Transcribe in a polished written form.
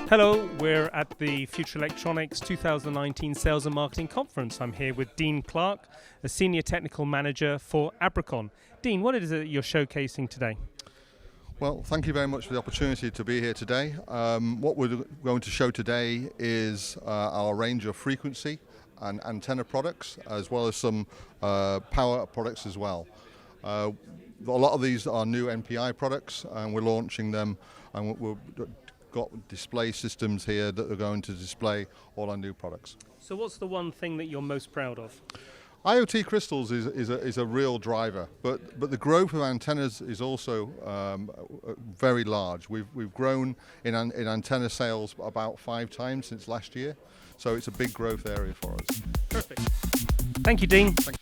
Hello, we're at the Future Electronics 2019 Sales and Marketing Conference. I'm here with Dean Clark, a Senior Technical Manager for Abracon. Dean, what is it you're showcasing today? Well, thank you very much for the opportunity to be here today. What we're going to show today is our range of frequency and antenna products, as well as some power products as well. A lot of these are new NPI products, and we're launching them, and we've got display systems here that are going to display all our new products. So what's the one thing that you're most proud of? IoT crystals is a real driver, but the growth of antennas is also very large. We've grown in antenna sales about 5 times since last year, so it's a big growth area for us. Perfect. Thank you, Dean. Thank you.